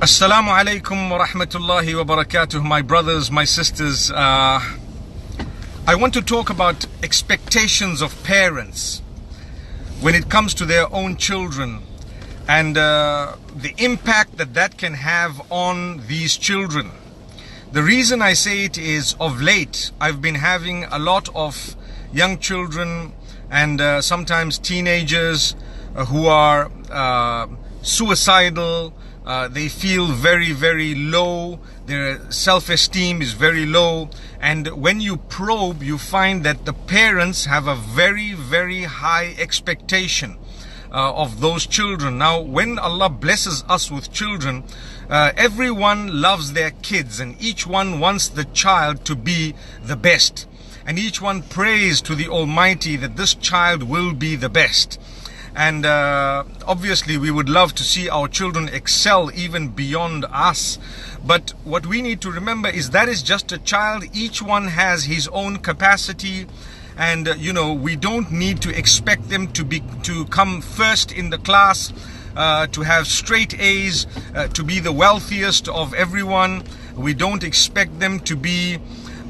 Assalamu alaikum wa rahmatullahi wa barakatuh, my brothers, my sisters. I want to talk about expectations of parents when it comes to their own children and the impact that can have on these children. The reason I say it is, of late, I've been having a lot of young children and sometimes teenagers who are suicidal. They feel very, very low. Their self-esteem is very low. And when you probe, you find that the parents have a very, very high expectation of those children. Now, when Allah blesses us with children, everyone loves their kids and each one wants the child to be the best. And each one prays to the Almighty that this child will be the best. And obviously we would love to see our children excel even beyond us. But what we need to remember is that is just a child. Each one has his own capacity. And we don't need to expect them to come first in the class, to have straight A's, to be the wealthiest of everyone. We don't expect them to be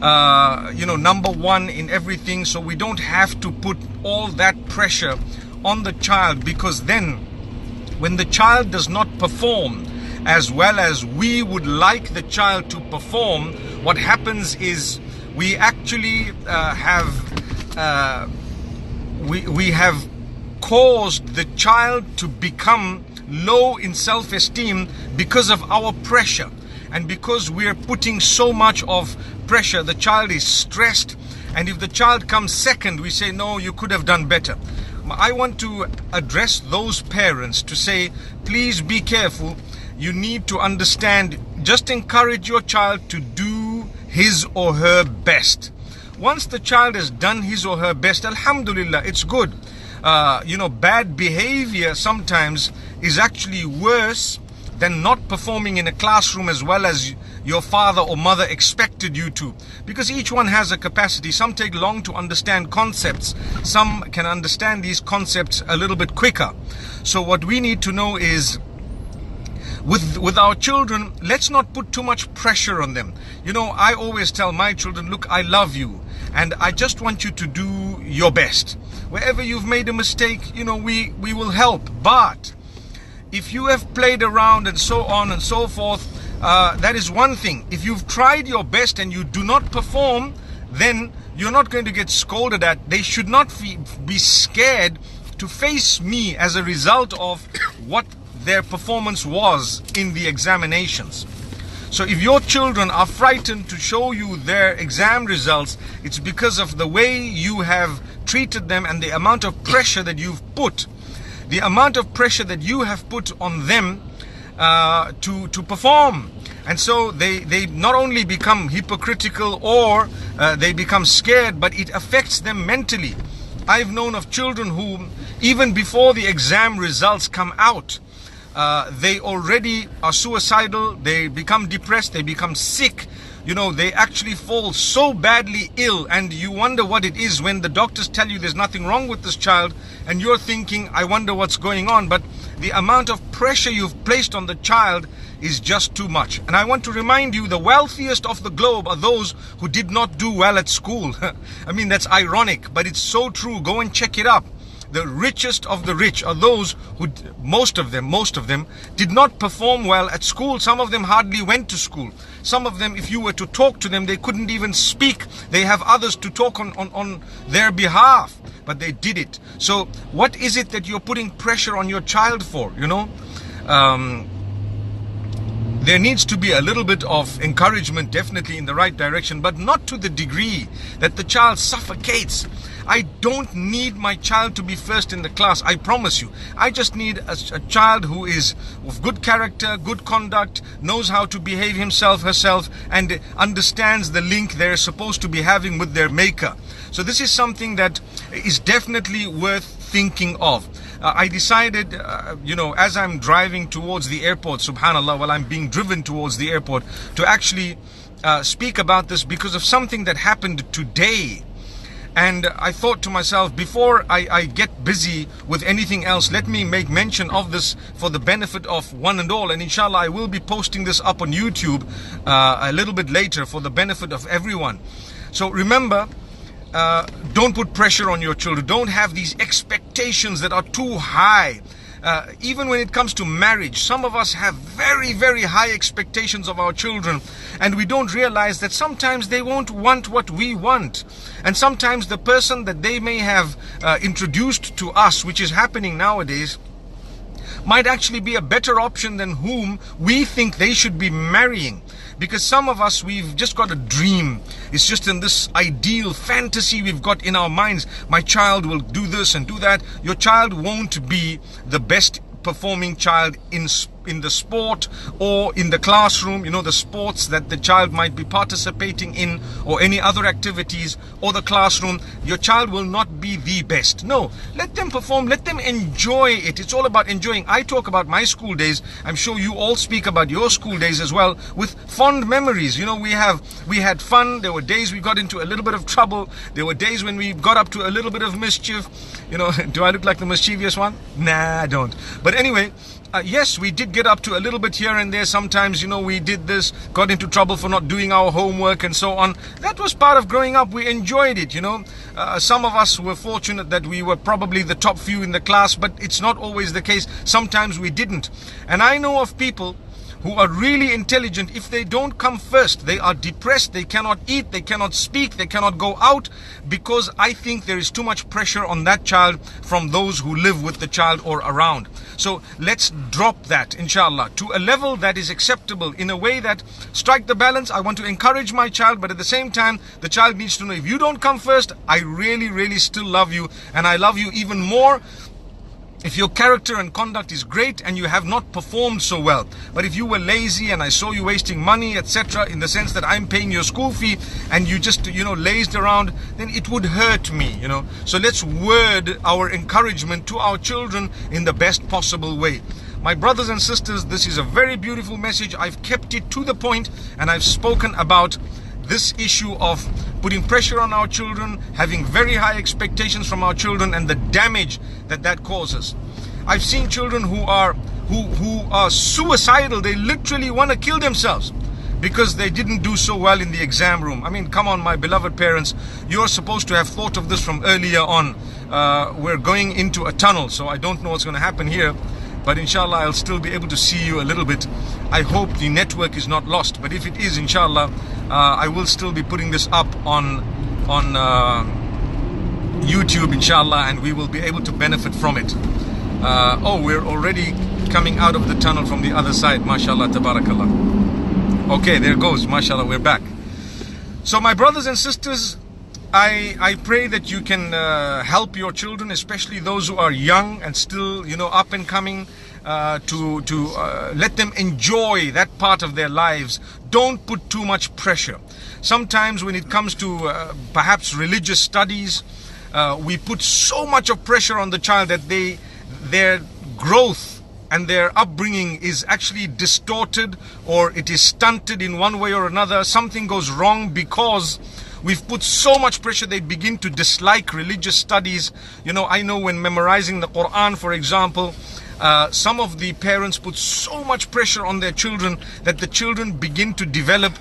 number one in everything. So we don't have to put all that pressure on the child, because then when the child does not perform as well as we would like the child to perform, what happens is we actually we have caused the child to become low in self-esteem because of our pressure. And because we're putting so much of pressure, the child is stressed. And if the child comes second, we say, no, you could have done better. I want to address those parents to say, please be careful. You need to understand, just encourage your child to do his or her best. Once the child has done his or her best, alhamdulillah, it's good. Bad behavior sometimes is actually worse than not performing in a classroom as well as your father or mother expected you to, because each one has a capacity. Some take long to understand concepts, some can understand these concepts a little bit quicker. So what we need to know is, with our children, let's not put too much pressure on them. I always tell my children, look, I love you and I just want you to do your best. Wherever you've made a mistake, we will help. But if you have played around and so on and so forth, that is one thing. If you've tried your best and you do not perform, then you're not going to get scolded at. They should not be scared to face me as a result of what their performance was in the examinations. So if your children are frightened to show you their exam results, it's because of the way you have treated them and the amount of pressure that you've put. The amount of pressure that you have put on them to perform. And so they not only become hypocritical or they become scared, but it affects them mentally. I've known of children who, even before the exam results come out, they already are suicidal, they become depressed, they become sick. They actually fall so badly ill, and you wonder what it is when the doctors tell you there's nothing wrong with this child, and you're thinking, I wonder what's going on. But the amount of pressure you've placed on the child is just too much. And I want to remind you, the wealthiest of the globe are those who did not do well at school. I mean, that's ironic, but it's so true. Go and check it up. The richest of the rich are those who, most of them did not perform well at school. Some of them hardly went to school. Some of them, if you were to talk to them, they couldn't even speak. They have others to talk on their behalf, but they did it. So what is it that you're putting pressure on your child for? There needs to be a little bit of encouragement, definitely in the right direction, but not to the degree that the child suffocates. I don't need my child to be first in the class, I promise you. I just need a child who is of good character, good conduct, knows how to behave himself, herself, and understands the link they're supposed to be having with their maker. So this is something that is definitely worth thinking of. I decided, as I'm driving towards the airport, subhanallah, while I'm being driven towards the airport, to actually speak about this because of something that happened today. And I thought to myself, before I get busy with anything else, let me make mention of this for the benefit of one and all. And inshallah, I will be posting this up on YouTube a little bit later for the benefit of everyone. So remember, don't put pressure on your children. Don't have these expectations that are too high. Even when it comes to marriage, some of us have very, very high expectations of our children, and we don't realize that sometimes they won't want what we want. And sometimes the person that they may have introduced to us, which is happening nowadays, might actually be a better option than whom we think they should be marrying. Because some of us, we've just got a dream. It's just in this ideal fantasy we've got in our minds. My child will do this and do that. Your child won't be the best performing child in the sport or in the classroom, you know, the sports that the child might be participating in, or any other activities, or the classroom. Your child will not be the best. No, let them perform, let them enjoy it. It's all about enjoying. I talk about my school days. I'm sure you all speak about your school days as well, with fond memories. You know, we had fun. There were days we got into a little bit of trouble. There were days when we got up to a little bit of mischief. You know, do I look like the mischievous one? Nah, I don't. But anyway, yes, we did get up to a little bit here and there. Sometimes, you know, we did this, got into trouble for not doing our homework and so on. That was part of growing up. We enjoyed it, you know. Some of us were fortunate that we were probably the top few in the class, but it's not always the case. Sometimes we didn't. And I know of people who are really intelligent. If they don't come first, they are depressed, they cannot eat, they cannot speak, they cannot go out, because I think there is too much pressure on that child from those who live with the child or around. So let's drop that, inshallah, to a level that is acceptable, in a way that strike the balance. I want to encourage my child, but at the same time, the child needs to know, if you don't come first, I really, really still love you, and I love you even more if your character and conduct is great and you have not performed so well. But if you were lazy and I saw you wasting money, etc., in the sense that I'm paying your school fee and you just, you know, lazed around, then it would hurt me, you know. So let's word our encouragement to our children in the best possible way. My brothers and sisters, this is a very beautiful message. I've kept it to the point, and I've spoken about this issue of putting pressure on our children, having very high expectations from our children, and the damage that that causes. I've seen children who are suicidal. They literally want to kill themselves because they didn't do so well in the exam room. I mean, come on, my beloved parents, you're supposed to have thought of this from earlier on. We're going into a tunnel, so I don't know what's going to happen here, but inshallah I'll still be able to see you a little bit. I hope the network is not lost, but if it is, inshallah, I will still be putting this up on YouTube, inshallah, and we will be able to benefit from it. Oh, we're already coming out of the tunnel from the other side. MashaAllah, tabarakallah. Okay, there goes. MashaAllah, we're back. So my brothers and sisters, I pray that you can help your children, especially those who are young and still, you know, up and coming, to let them enjoy that part of their lives. Don't put too much pressure. Sometimes when it comes to perhaps religious studies, we put so much of pressure on the child that their growth and their upbringing is actually distorted, or it is stunted in one way or another. Something goes wrong because we've put so much pressure. They begin to dislike religious studies. You know, I know when memorizing the Quran, for example, some of the parents put so much pressure on their children that the children begin to develop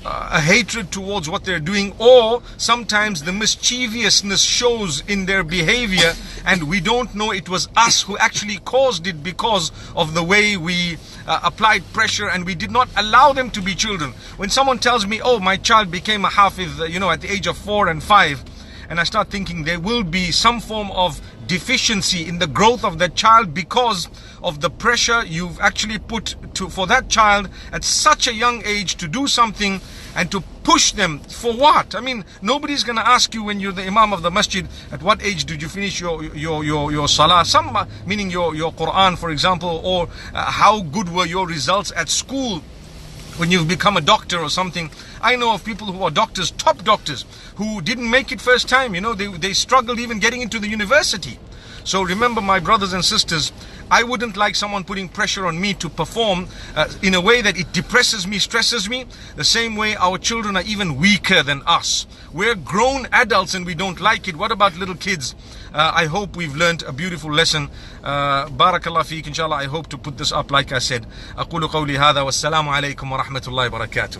a hatred towards what they're doing, or sometimes the mischievousness shows in their behavior and we don't know it was us who actually caused it because of the way we applied pressure and we did not allow them to be children. When someone tells me, oh, my child became a hafiz, you know, at the age of 4 and 5, and I start thinking there will be some form of deficiency in the growth of that child because of the pressure you've actually put for that child at such a young age to do something, and to push them for what? I mean, nobody's going to ask you when you're the imam of the masjid, at what age did you finish your salah, meaning your Quran, for example, or how good were your results at school when you've become a doctor or something. I know of people who are doctors, top doctors, who didn't make it first time. You know, they struggled even getting into the university. So remember, my brothers and sisters, I wouldn't like someone putting pressure on me to perform in a way that it depresses me, stresses me. The same way our children are even weaker than us. We're grown adults and we don't like it. What about little kids? I hope we've learned a beautiful lesson. Barakallah feek, inshallah. I hope to put this up like I said. أقول قولي هذا والسلام عليكم ورحمة الله وبركاته.